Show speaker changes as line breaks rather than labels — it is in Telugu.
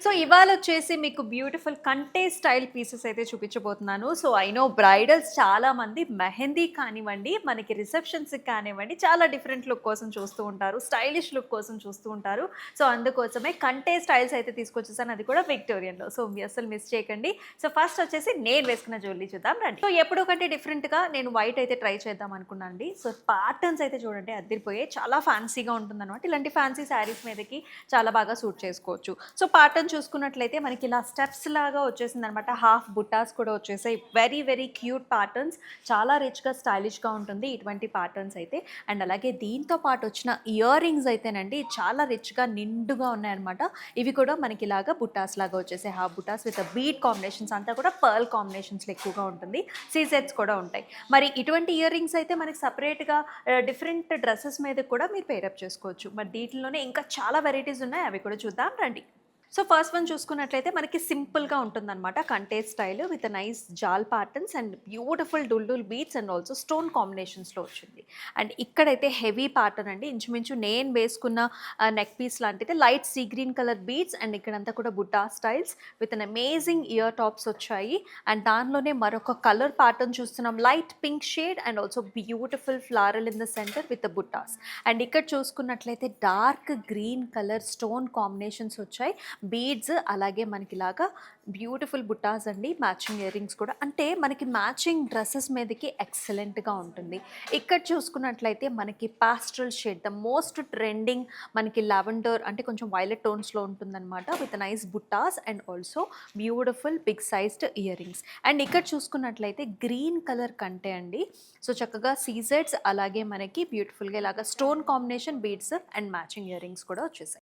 సో ఇవాళొచ్చేసి మీకు బ్యూటిఫుల్ కంటే స్టైల్ పీసెస్ అయితే చూపించబోతున్నాను. సో ఐ నో బ్రైడల్స్ చాలామంది మెహందీ కానివ్వండి, మనకి రిసెప్షన్స్‌కి కానివ్వండి, చాలా డిఫరెంట్ లుక్ కోసం చూస్తూ ఉంటారు. స్టైలిష్ లుక్ కోసం చూస్తూ ఉంటారు. సో అందుకోసమే కంటే స్టైల్స్ అయితే తీసుకొచ్చేసాను. అది కూడా విక్టోరియన్‌లో. సో అస్సలు మిస్ చేయకండి. సో ఫస్ట్ వచ్చేసి నేను వేసుకున్న జ్యువెలరీ చూద్దాం రండి. సో ఎప్పుడు కంటే డిఫరెంట్‌గా నేను వైట్ అయితే ట్రై చేద్దాం అనుకున్నాను అండి. సో ప్యాటర్న్స్ అయితే చూడండి అద్దిరిపోయాయి. చాలా ఫ్యాన్సీగా ఉంటుందనమాట. ఇలాంటి ఫ్యాన్సీ శారీస్ మీదకి చాలా బాగా సూట్ చేసుకోవచ్చు. సో ప్యాటర్న్ చూసుకున్నట్లయితే మనకి ఇలా స్టెప్స్ లాగా వచ్చేసిందనమాట. హాఫ్ బుట్టాస్ కూడా వచ్చేసాయి. Very very cute patterns. చాలా రిచ్‌గా, స్టైలిష్‌గా ఉంటుంది ఇటువంటి ప్యాటర్న్స్ అయితే. అండ్ అలాగే దీంతో పాటు వచ్చిన ఇయర్ రింగ్స్ అయితేనండి చాలా రిచ్‌గా, నిండుగా ఉన్నాయన్నమాట. ఇవి కూడా మనకి ఇలాగా బుట్టాస్ లాగా వచ్చేసాయి. హాఫ్ బుట్టాస్ విత్ బీడ్ కాంబినేషన్స్ అంతా కూడా పర్ల్ కాంబినేషన్స్‌లో ఎక్కువగా ఉంటుంది. సీజెట్స్ కూడా ఉంటాయి. మరి ఇటువంటి ఇయర్ రింగ్స్ అయితే మనకి సెపరేట్‌గా డిఫరెంట్ డ్రెసెస్ మీద కూడా మీరు పేరప్ చేసుకోవచ్చు. మరి దీంట్లోనే ఇంకా చాలా వెరైటీస్ ఉన్నాయి. అవి కూడా చూద్దాం రండి. సో ఫస్ట్ వన్ చూసుకున్నట్లయితే మనకి సింపుల్‌గా ఉంటుందనమాట. కంటే స్టైల్ విత్ నైస్ జాల్ ప్యాటర్న్స్ అండ్ బ్యూటిఫుల్ డుల్ బీడ్స్ అండ్ ఆల్సో స్టోన్ కాంబినేషన్స్‌లో వచ్చింది. అండ్ ఇక్కడైతే హెవీ ప్యాటర్న్ అండి. ఇంచుమించు నేను వేసుకున్న నెక్ పీస్ లాంటిది light sea green colour beads and ఇక్కడంతా కూడా butta styles with an amazing ear tops వచ్చాయి. అండ్ దానిలోనే మరొక కలర్ ప్యాటర్న్ చూస్తున్నాం. Light pink shade and also beautiful floral in the centre with the buttas. And ఇక్కడ చూసుకున్నట్లయితే dark green colour stone combinations వచ్చాయి. బీడ్స్ అలాగే మనకిలాగా బ్యూటిఫుల్ బుట్టాస్ అండి. మ్యాచింగ్ ఇయర్ రింగ్స్ కూడా అంటే మనకి మ్యాచింగ్ డ్రెస్సెస్ మీదకి ఎక్సలెంట్‌గా ఉంటుంది. ఇక్కడ చూసుకున్నట్లయితే మనకి pastel shade the most trending మనకి లావెండర్ అంటే కొంచెం వైలెట్ టోన్స్‌లో ఉంటుందన్నమాట. With nice buttas and also beautiful big sized ear rings. And ఇక్కడ చూసుకున్నట్లయితే గ్రీన్ కలర్ కంటే అండి. సో చక్కగా సీజెడ్స్ అలాగే మనకి బ్యూటిఫుల్‌గా ఇలాగా stone combination beads and matching ear rings కూడా వచ్చేసాయి.